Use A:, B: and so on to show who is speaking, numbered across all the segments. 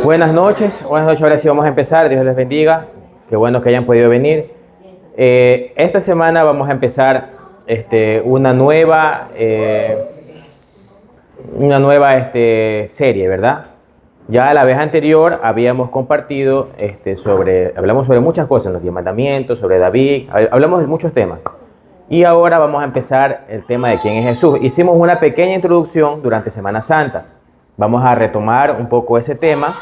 A: Buenas noches, ahora sí vamos a empezar, Dios les bendiga, qué bueno que hayan podido venir. Esta semana vamos a empezar una nueva serie, ¿verdad? Ya la vez anterior habíamos compartido hablamos sobre muchas cosas, los 10 mandamientos, sobre David, hablamos de muchos temas. Y ahora vamos a empezar el tema de quién es Jesús. Hicimos una pequeña introducción durante Semana Santa. Vamos a retomar un poco ese tema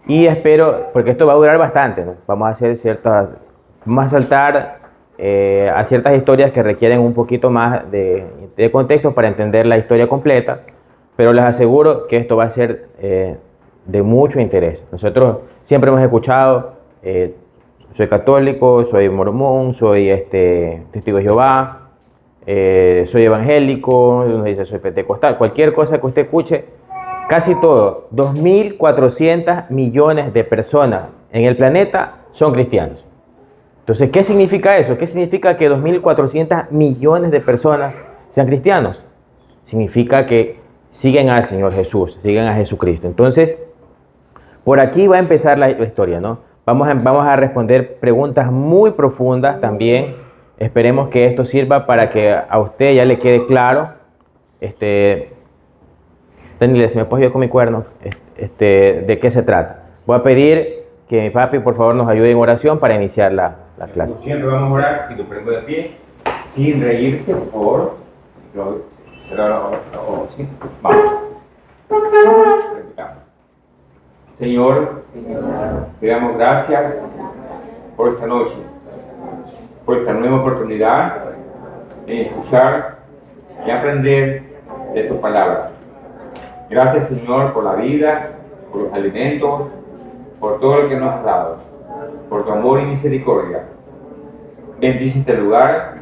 A: y espero, porque esto va a durar bastante, ¿no? Vamos a saltar a ciertas historias que requieren un poquito más de contexto para entender la historia completa, pero les aseguro que esto va a ser de mucho interés. Nosotros siempre hemos escuchado, soy católico, soy mormón, soy testigo de Jehová, soy evangélico, uno dice soy pentecostal, cualquier cosa que usted escuche, casi todo, 2.400 millones de personas en el planeta son cristianos. Entonces, ¿qué significa eso? ¿Qué significa que 2.400 millones de personas sean cristianos? Significa que siguen al Señor Jesús, siguen a Jesucristo. Entonces, por aquí va a empezar la historia, ¿no? Vamos a responder preguntas muy profundas también. Esperemos que esto sirva para que a usted ya le quede claro. Daniel, si me puedes ayudar con mi cuerno, ¿de qué se trata? Voy a pedir que mi papi, por favor, nos ayude en oración para iniciar la clase.
B: Como siempre vamos a orar y lo prendo de pie, sin reírse, por favor. Sí. Vamos. Señor, te damos gracias por esta noche, por esta nueva oportunidad de escuchar y aprender de tu palabra. Gracias, Señor, por la vida, por los alimentos, por todo lo que nos has dado, por tu amor y misericordia. Bendice este lugar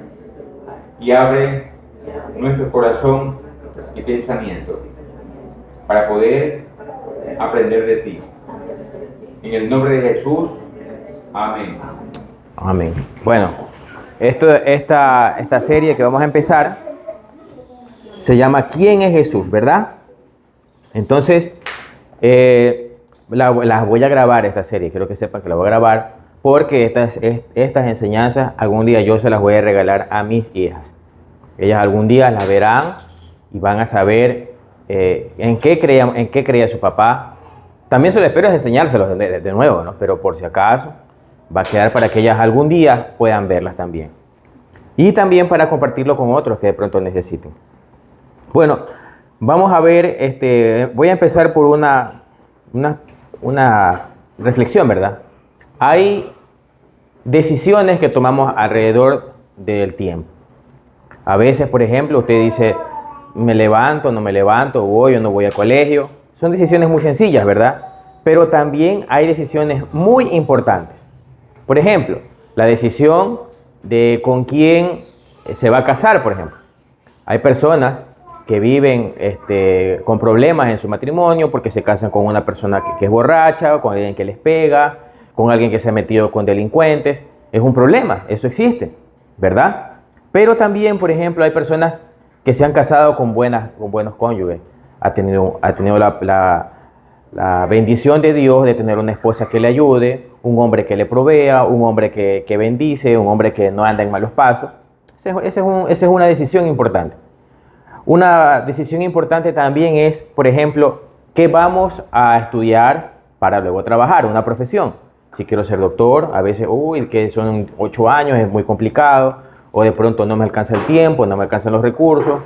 B: y abre nuestro corazón y pensamiento para poder aprender de ti. En el nombre de Jesús, amén.
A: Amén. Bueno, esta serie que vamos a empezar se llama ¿Quién es Jesús?, ¿verdad? Entonces, la voy a grabar esta serie, quiero que sepan que la voy a grabar, porque estas enseñanzas algún día yo se las voy a regalar a mis hijas. Ellas algún día las verán y van a saber en qué creía su papá. También se lo espero es enseñárselos de nuevo, ¿no? Pero por si acaso va a quedar para que ellas algún día puedan verlas también. Y también para compartirlo con otros que de pronto necesiten. Bueno, vamos a ver, voy a empezar por una reflexión, ¿verdad? Hay decisiones que tomamos alrededor del tiempo. A veces, por ejemplo, usted dice, me levanto, no me levanto, voy o no voy al colegio. Son decisiones muy sencillas, ¿verdad? Pero también hay decisiones muy importantes. Por ejemplo, la decisión de con quién se va a casar, por ejemplo. Hay personas que viven con problemas en su matrimonio porque se casan con una persona que es borracha, con alguien que les pega, con alguien que se ha metido con delincuentes. Es un problema, eso existe, ¿verdad? Pero también, por ejemplo, hay personas que se han casado con buenos cónyuges. Ha tenido la bendición de Dios de tener una esposa que le ayude, un hombre que le provea, un hombre que bendice, un hombre que no anda en malos pasos. Esa es una decisión importante. Una decisión importante también es, por ejemplo, ¿qué vamos a estudiar para luego trabajar? Una profesión. Si quiero ser doctor, a veces, que son 8 años, es muy complicado, o de pronto no me alcanza el tiempo, no me alcanzan los recursos.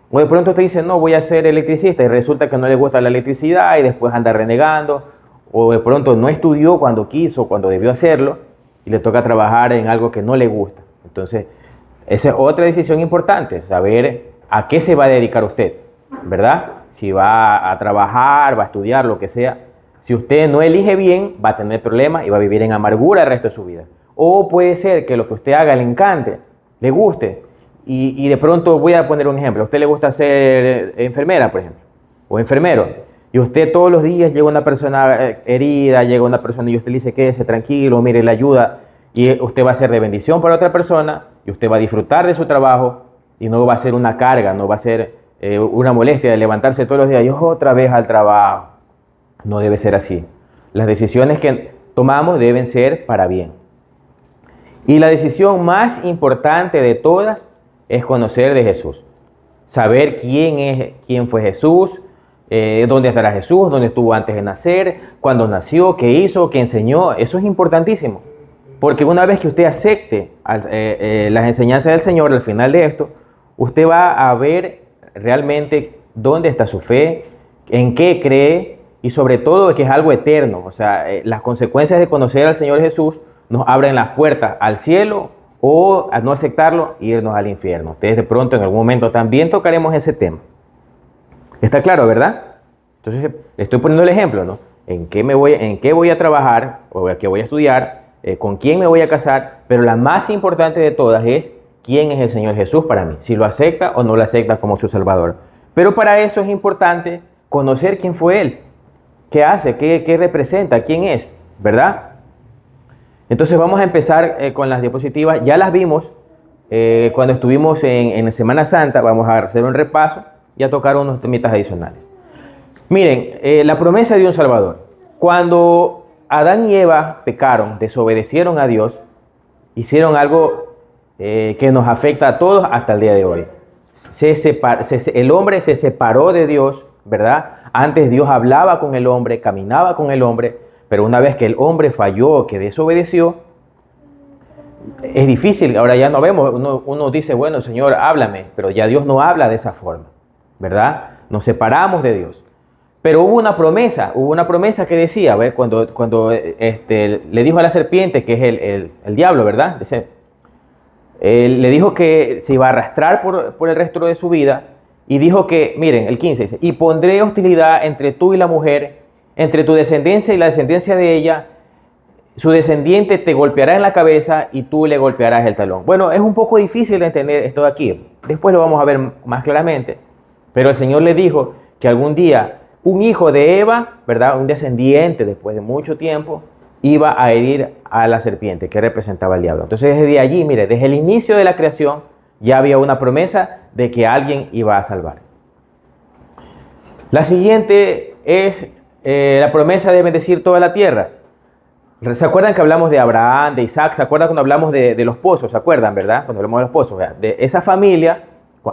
A: O de pronto te dice, no, voy a ser electricista y resulta que no le gusta la electricidad y después anda renegando. O de pronto no estudió cuando quiso, cuando debió hacerlo y le toca trabajar en algo que no le gusta. Entonces, esa es otra decisión importante, saber a qué se va a dedicar usted, ¿verdad? Si va a trabajar, va a estudiar, lo que sea. Si usted no elige bien, va a tener problemas y va a vivir en amargura el resto de su vida. O puede ser que lo que usted haga le encante, le guste. Y de pronto voy a poner un ejemplo. A usted le gusta ser enfermera, por ejemplo, o enfermero. Y usted todos los días llega una persona herida, llega una persona y usted le dice, quédese tranquilo, mire, le ayuda. Y usted va a ser de bendición para otra persona y usted va a disfrutar de su trabajo y no va a ser una carga, no va a ser una molestia de levantarse todos los días y otra vez al trabajo. No debe ser así. Las decisiones que tomamos deben ser para bien. Y la decisión más importante de todas es conocer de Jesús. Saber quién fue Jesús, dónde estará Jesús, dónde estuvo antes de nacer, cuándo nació, qué hizo, qué enseñó. Eso es importantísimo. Porque una vez que usted acepte las enseñanzas del Señor, al final de esto, usted va a ver realmente dónde está su fe, en qué cree y sobre todo que es algo eterno. O sea, las consecuencias de conocer al Señor Jesús nos abren las puertas al cielo o a no aceptarlo, irnos al infierno. Ustedes de pronto en algún momento también tocaremos ese tema. ¿Está claro, verdad? Entonces, le estoy poniendo el ejemplo, ¿no? ¿En qué voy a trabajar o qué voy a estudiar? ¿Con quién me voy a casar? Pero la más importante de todas es quién es el Señor Jesús para mí, si lo acepta o no lo acepta como su Salvador. Pero para eso es importante conocer quién fue Él, qué hace, qué representa, quién es, ¿verdad? Entonces vamos a empezar con las diapositivas. Ya las vimos cuando estuvimos en Semana Santa. Vamos a hacer un repaso y a tocar unos temitas adicionales. Miren, la promesa de un Salvador. Cuando Adán y Eva pecaron, desobedecieron a Dios, hicieron algo que nos afecta a todos hasta el día de hoy. El hombre se separó de Dios, ¿verdad? Antes Dios hablaba con el hombre, caminaba con el hombre, pero una vez que el hombre falló, que desobedeció, es difícil. Ahora ya no vemos, uno dice, bueno, Señor, háblame, pero ya Dios no habla de esa forma, ¿verdad? Nos separamos de Dios. Pero hubo una promesa que decía, a ver, cuando le dijo a la serpiente, que es el diablo, ¿verdad? Le dijo que se iba a arrastrar por el resto de su vida y dijo que, miren, el 15 dice, y pondré hostilidad entre tú y la mujer, entre tu descendencia y la descendencia de ella, su descendiente te golpeará en la cabeza y tú le golpearás el talón. Bueno, es un poco difícil de entender esto de aquí, después lo vamos a ver más claramente, pero el Señor le dijo que algún día un hijo de Eva, ¿verdad? Un descendiente después de mucho tiempo, iba a herir a la serpiente que representaba al diablo. Entonces desde allí, mire, desde el inicio de la creación ya había una promesa de que alguien iba a salvar. La siguiente es la promesa de bendecir toda la tierra. ¿Se acuerdan que hablamos de Abraham, de Isaac? ¿Se acuerdan cuando hablamos de los pozos? ¿Se acuerdan, verdad? Cuando hablamos de los pozos, ¿verdad? De esa familia,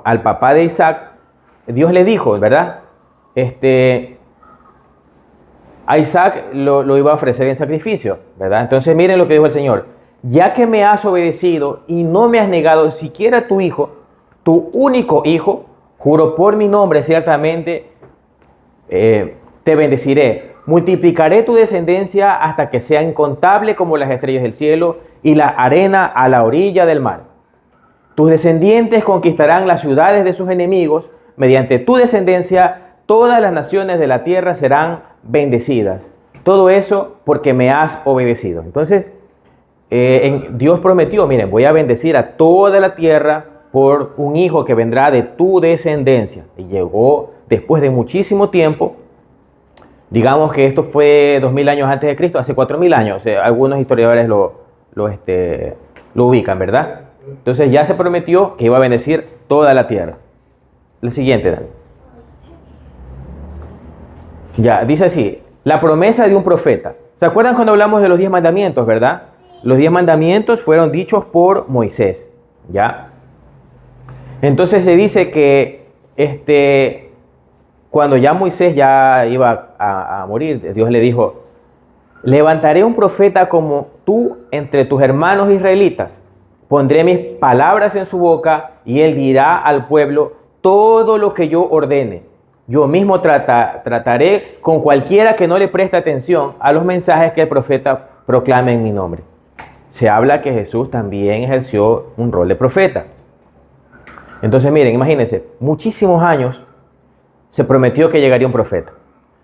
A: al papá de Isaac, Dios le dijo, ¿verdad? A Isaac lo iba a ofrecer en sacrificio, ¿verdad? Entonces miren lo que dijo el Señor. Ya que me has obedecido y no me has negado siquiera tu hijo, tu único hijo, juro por mi nombre ciertamente, te bendeciré. Multiplicaré tu descendencia hasta que sea incontable como las estrellas del cielo y la arena a la orilla del mar. Tus descendientes conquistarán las ciudades de sus enemigos. Mediante tu descendencia, todas las naciones de la tierra serán bendecidas. Todo eso porque me has obedecido. Entonces, Dios prometió, miren, voy a bendecir a toda la tierra por un hijo que vendrá de tu descendencia. Y llegó después de muchísimo tiempo. Digamos que esto fue 2000 años antes de Cristo, hace 4000 años. Algunos historiadores lo ubican, ¿verdad? Entonces ya se prometió que iba a bendecir toda la tierra. La siguiente, Dani. Ya, dice así, la promesa de un profeta. ¿Se acuerdan cuando hablamos de los 10 mandamientos, verdad? Los 10 mandamientos fueron dichos por Moisés, ¿ya? Entonces se dice que cuando ya Moisés ya iba a morir, Dios le dijo, levantaré un profeta como tú entre tus hermanos israelitas. Pondré mis palabras en su boca y él dirá al pueblo todo lo que yo ordene. Yo mismo trataré con cualquiera que no le preste atención a los mensajes que el profeta proclame en mi nombre. Se habla que Jesús también ejerció un rol de profeta. Entonces miren, imagínense, muchísimos años se prometió que llegaría un profeta.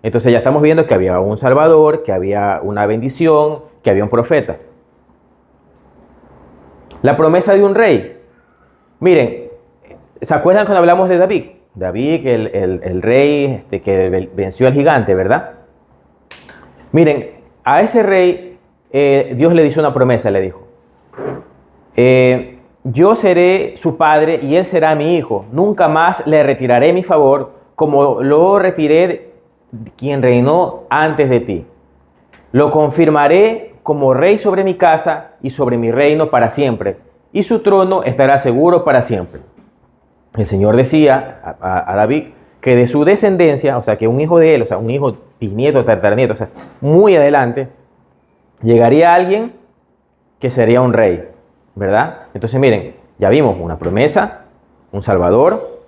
A: Entonces ya estamos viendo que había un Salvador, que había una bendición, que había un profeta. La promesa de un rey. Miren, ¿se acuerdan cuando hablamos de David? David, el rey que venció al gigante, ¿verdad? Miren, a ese rey Dios le hizo una promesa, le dijo. Yo seré su padre y él será mi hijo. Nunca más le retiraré mi favor como lo retiré quien reinó antes de ti. Lo confirmaré como rey sobre mi casa y sobre mi reino para siempre, y su trono estará seguro para siempre. El Señor decía a David que de su descendencia, o sea, que un hijo de él, o sea, un hijo bisnieto, tataranieto, o sea, muy adelante, llegaría alguien que sería un rey, ¿verdad? Entonces, miren, ya vimos una promesa, un salvador,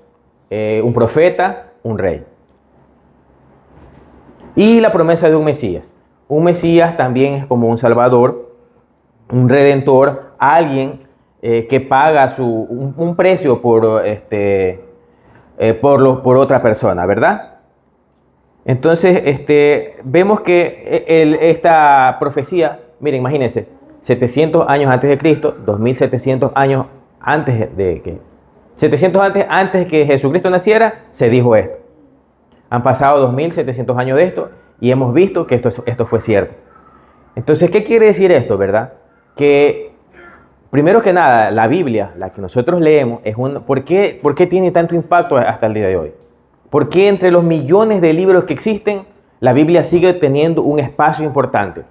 A: un profeta, un rey. Y la promesa de un Mesías. Un Mesías también es como un salvador, un redentor, alguien que paga un precio por otra persona, ¿verdad? Entonces, vemos que esta profecía, miren, imagínense, 700 años antes de Cristo, 2700 años antes de que 700 antes que Jesucristo naciera, se dijo esto. Han pasado 2700 años de esto y hemos visto que esto fue cierto. Entonces, ¿qué quiere decir esto, verdad? Que primero que nada, la Biblia, la que nosotros leemos, ¿por qué tiene tanto impacto hasta el día de hoy? ¿Por qué entre los millones de libros que existen, la Biblia sigue teniendo un espacio importante?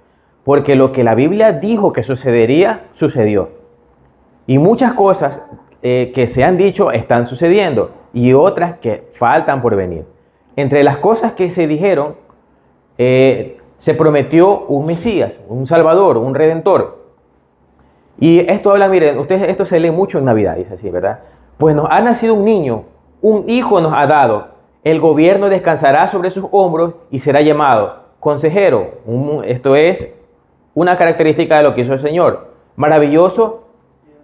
A: Porque lo que la Biblia dijo que sucedería, sucedió. Y muchas cosas que se han dicho están sucediendo y otras que faltan por venir. Entre las cosas que se dijeron, se prometió un Mesías, un Salvador, un Redentor. Y esto habla, miren, esto se lee mucho en Navidad, dice así, ¿verdad? Pues nos ha nacido un niño, un hijo nos ha dado, el gobierno descansará sobre sus hombros y será llamado consejero. Esto es una característica de lo que hizo el Señor. Maravilloso,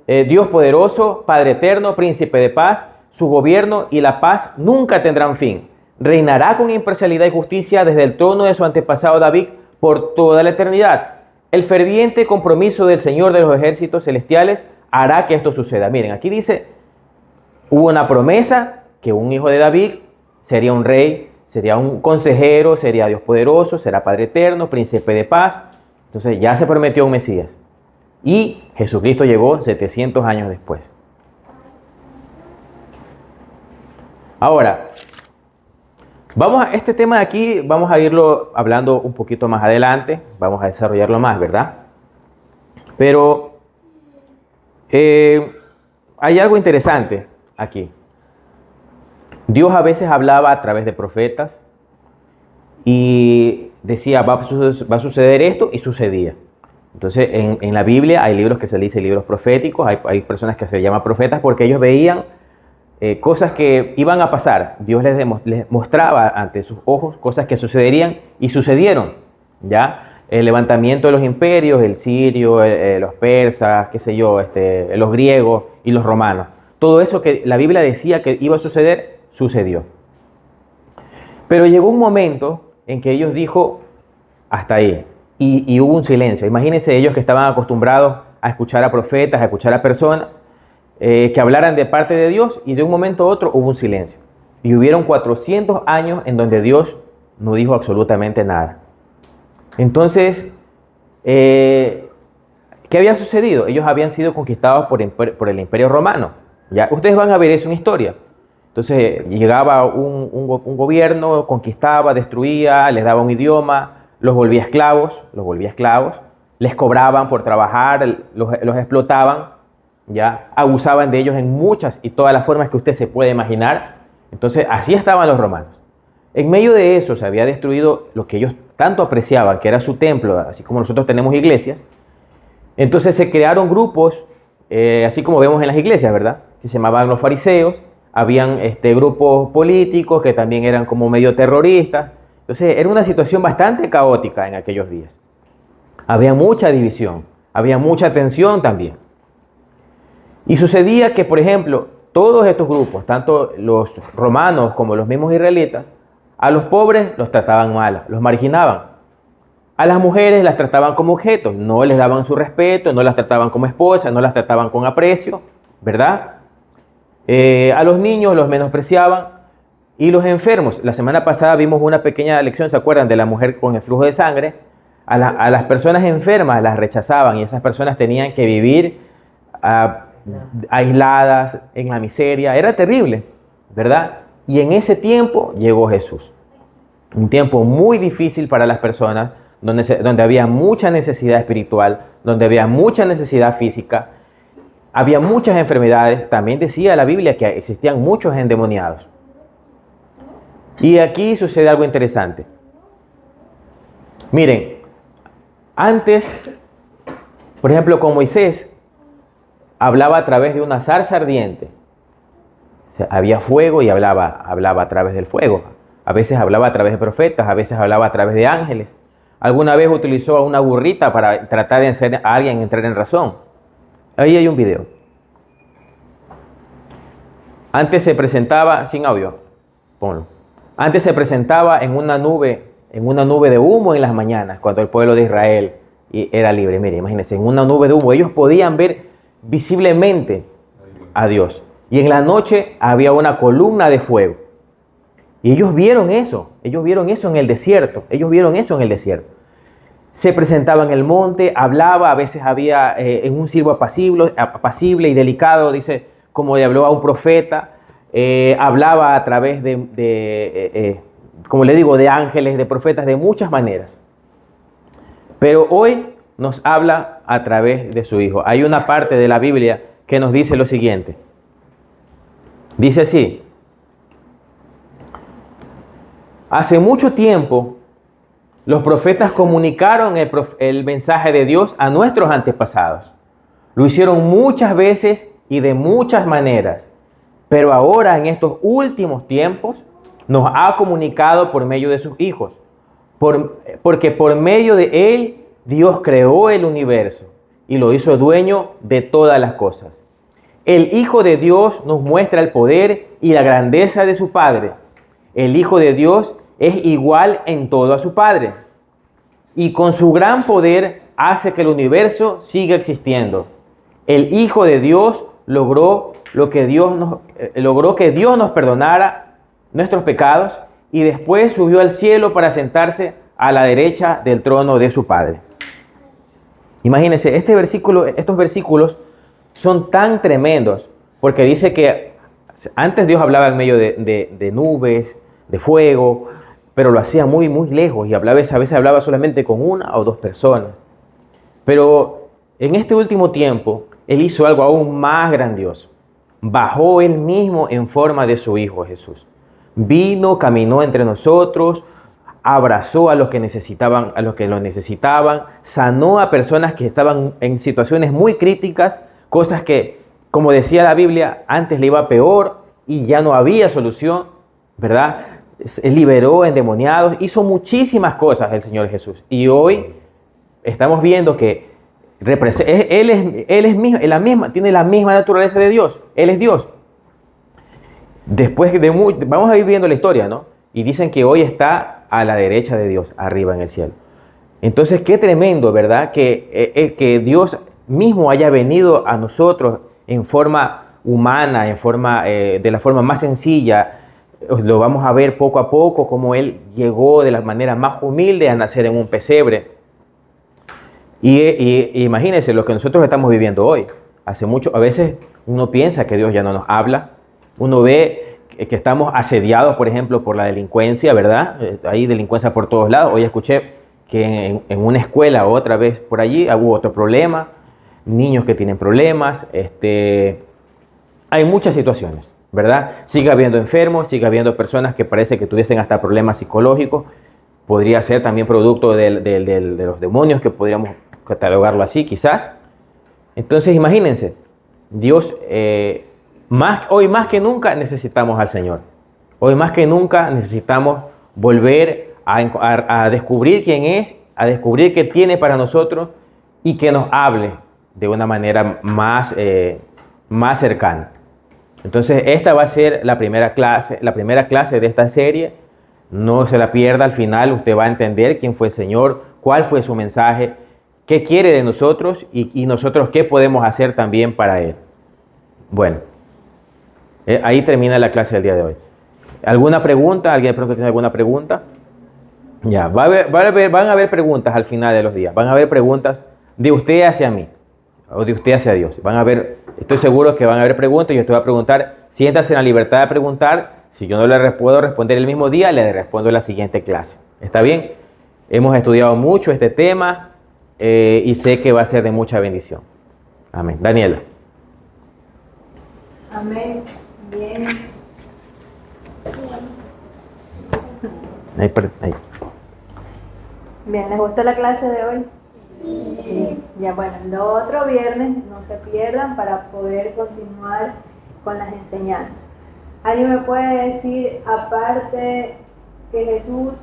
A: Dios poderoso, Padre eterno, príncipe de paz, su gobierno y la paz nunca tendrán fin. Reinará con imparcialidad y justicia desde el trono de su antepasado David por toda la eternidad. El ferviente compromiso del Señor de los ejércitos celestiales hará que esto suceda. Miren, aquí dice, hubo una promesa que un hijo de David sería un rey, sería un consejero, sería Dios poderoso, será Padre eterno, príncipe de paz. Entonces ya se prometió un Mesías. Y Jesucristo llegó 700 años después. Ahora, este tema de aquí vamos a irlo hablando un poquito más adelante, vamos a desarrollarlo más, ¿verdad? Pero hay algo interesante aquí. Dios a veces hablaba a través de profetas y decía, va a suceder esto, y sucedía. Entonces, en la Biblia hay libros que se dicen libros proféticos, hay personas que se llaman profetas porque ellos veían cosas que iban a pasar. Dios les mostraba ante sus ojos cosas que sucederían y sucedieron, ¿ya? El levantamiento de los imperios, el sirio, los persas, qué sé yo, los griegos y los romanos. Todo eso que la Biblia decía que iba a suceder, sucedió. Pero llegó un momento en que ellos dijo, hasta ahí. Y hubo un silencio. Imagínense ellos que estaban acostumbrados a escuchar a profetas, a escuchar a personas que hablaran de parte de Dios, y de un momento a otro hubo un silencio. Y hubieron 400 años en donde Dios no dijo absolutamente nada. Entonces, ¿qué había sucedido? Ellos habían sido conquistados por el Imperio Romano. ¿Ya? Ustedes van a ver eso en historia. Entonces llegaba un gobierno, conquistaba, destruía, les daba un idioma, los volvía esclavos, les cobraban por trabajar, los explotaban, ¿ya? Abusaban de ellos en muchas y todas las formas que usted se puede imaginar. Entonces así estaban los romanos. En medio de eso se había destruido lo que ellos tanto apreciaban, que era su templo, así como nosotros tenemos iglesias. Entonces se crearon grupos, así como vemos en las iglesias, ¿verdad? Que se llamaban los fariseos. Habían grupos políticos que también eran como medio terroristas. Entonces era una situación bastante caótica en aquellos días. Había mucha división, había mucha tensión también. Y sucedía que, por ejemplo, todos estos grupos, tanto los romanos como los mismos israelitas, a los pobres los trataban mal, los marginaban. A las mujeres las trataban como objetos, no les daban su respeto, no las trataban como esposas, no las trataban con aprecio, ¿verdad? A los niños los menospreciaban. Y los enfermos, la semana pasada vimos una pequeña lección, ¿se acuerdan? De la mujer con el flujo de sangre. A las personas enfermas las rechazaban y esas personas tenían que vivir aisladas en la miseria. Era terrible, ¿verdad? Y en ese tiempo llegó Jesús. Un tiempo muy difícil para las personas, donde había mucha necesidad espiritual, donde había mucha necesidad física, había muchas enfermedades. También decía la Biblia que existían muchos endemoniados. Y aquí sucede algo interesante. Miren, antes, por ejemplo, con Moisés, hablaba a través de una zarza ardiente. O sea, había fuego y hablaba a través del fuego. A veces hablaba a través de profetas, a veces hablaba a través de ángeles. Alguna vez utilizó a una burrita para tratar de hacer a alguien entrar en razón. Ahí hay un video. Antes se presentaba, sin audio, ponlo. Antes se presentaba en una nube de humo en las mañanas, cuando el pueblo de Israel era libre. Mire, imagínense, en una nube de humo. Ellos podían ver visiblemente a Dios. Y en la noche había una columna de fuego. Y ellos vieron eso en el desierto. Se presentaba en el monte, hablaba, a veces había en un siervo apacible y delicado, dice, como le habló a un profeta, hablaba a través como le digo, de ángeles, de profetas, de muchas maneras. Pero hoy nos habla a través de su Hijo. Hay una parte de la Biblia que nos dice lo siguiente. Dice así: hace mucho tiempo los profetas comunicaron el mensaje de Dios a nuestros antepasados. Lo hicieron muchas veces y de muchas maneras, pero ahora en estos últimos tiempos nos ha comunicado por medio de sus hijos, porque por medio de él Dios creó el universo y lo hizo dueño de todas las cosas. El Hijo de Dios nos muestra el poder y la grandeza de su Padre. El Hijo de Dios es igual en todo a su Padre, y con su gran poder hace que el universo siga existiendo. El Hijo de Dios logró que Dios nos perdonara nuestros pecados y después subió al cielo para sentarse a la derecha del trono de su Padre. Imagínense, estos versículos son tan tremendos, porque dice que antes Dios hablaba en medio de nubes, de fuego, pero lo hacía muy, muy lejos y a veces hablaba solamente con una o dos personas. Pero en este último tiempo, Él hizo algo aún más grandioso. Bajó Él mismo en forma de su Hijo Jesús. Vino, caminó entre nosotros, abrazó a los que lo necesitaban, sanó a personas que estaban en situaciones muy críticas, cosas que, como decía la Biblia, antes le iba peor y ya no había solución, ¿verdad? Liberó endemoniados, hizo muchísimas cosas el Señor Jesús. Y hoy estamos viendo que tiene la misma naturaleza de Dios. Él es Dios. Vamos a ir viendo la historia, ¿no? Y dicen que hoy está a la derecha de Dios, arriba en el cielo. Entonces, qué tremendo, ¿verdad? Que Dios mismo haya venido a nosotros en forma humana, de la forma más sencilla. Lo vamos a ver poco a poco, cómo Él llegó de la manera más humilde a nacer en un pesebre. Y imagínense lo que nosotros estamos viviendo hoy. A veces uno piensa que Dios ya no nos habla. Uno ve que estamos asediados, por ejemplo, por la delincuencia, ¿verdad? Hay delincuencia por todos lados. Hoy escuché que en una escuela otra vez por allí hubo otro problema. Niños que tienen problemas. Hay muchas situaciones, ¿verdad? Sigue habiendo enfermos, sigue habiendo personas que parece que tuviesen hasta problemas psicológicos. Podría ser también producto de los demonios, que podríamos catalogarlo así quizás. Entonces imagínense, Dios, hoy más que nunca necesitamos al Señor. Hoy más que nunca necesitamos volver a descubrir quién es, a descubrir qué tiene para nosotros y que nos hable de una manera más cercana. Entonces esta va a ser la primera clase de esta serie. No se la pierda, al final usted va a entender quién fue el Señor, cuál fue su mensaje, qué quiere de nosotros y nosotros qué podemos hacer también para Él. Bueno, ahí termina la clase del día de hoy. ¿Alguna pregunta? ¿Alguien de pronto tiene alguna pregunta? Ya, van a haber preguntas al final de los días. Van a haber preguntas de usted hacia mí o de usted hacia Dios. Estoy seguro que van a haber preguntas y yo te voy a preguntar. Siéntase en la libertad de preguntar. Si yo no le puedo responder el mismo día, le respondo en la siguiente clase. ¿Está bien? Hemos estudiado mucho este tema y sé que va a ser de mucha bendición. Amén. Daniela.
C: Amén. Bien.
A: Ahí.
C: Bien, ¿les gustó la clase de hoy? Sí. Ya bueno, el otro viernes no se pierdan para poder continuar con las enseñanzas. ¿Alguien me puede decir, aparte que Jesús,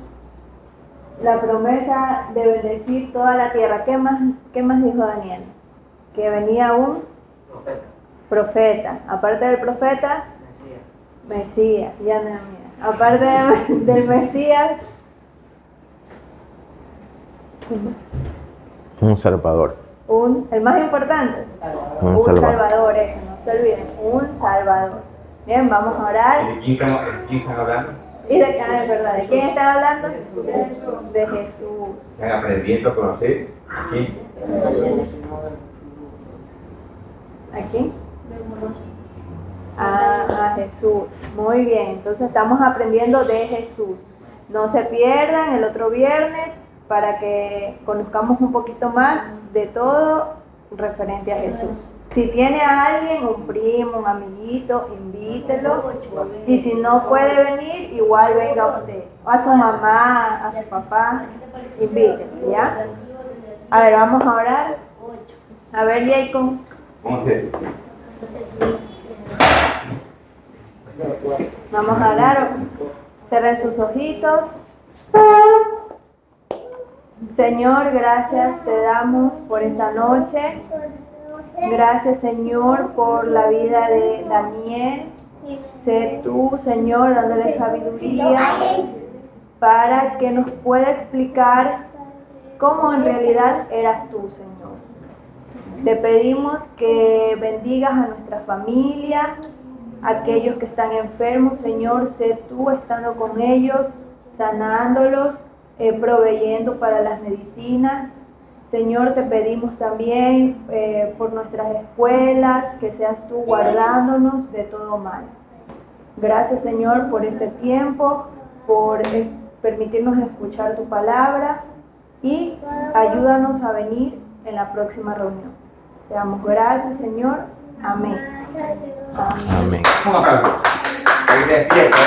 C: la promesa de bendecir toda la tierra, qué más dijo Daniel? Que venía un profeta. Aparte del profeta, Mesías, ya no es mía. Aparte del Mesías,
A: Un Salvador.
C: el más importante,
A: Un
C: un
A: Salvador.
C: Salvador, ese, no se olviden, un Salvador. Bien, vamos a orar.
B: ¿De quién están hablando?
C: Y de es verdad, ¿de quién están hablando? De Jesús.
B: Están aprendiendo a conocer a quién.
C: ¿A quién? A Jesús. Muy bien, entonces estamos aprendiendo de Jesús. No se pierdan el otro viernes para que conozcamos un poquito más de todo referente a Jesús. Si tiene a alguien, un primo, un amiguito, invítelo. Y si no puede venir, igual venga usted. O a su mamá, a su papá, invítelo, ¿ya? A ver, vamos a orar. A ver, Jacob.
B: ¿Cómo se?
C: Vamos a orar. Cierren sus ojitos. Señor, gracias te damos por esta noche. Gracias, Señor, por la vida de Daniel. Sé tú, Señor, dándole sabiduría para que nos pueda explicar cómo en realidad eras tú, Señor. Te pedimos que bendigas a nuestra familia, a aquellos que están enfermos, Señor, sé tú estando con ellos, sanándolos, proveyendo para las medicinas. Señor, te pedimos también por nuestras escuelas, que seas tú guardándonos de todo mal. Gracias, Señor, por este tiempo, por permitirnos escuchar tu palabra y ayúdanos a venir en la próxima reunión. Te damos gracias, Señor. Amén.
A: Amén.
B: Un aplauso. Ahí despierta.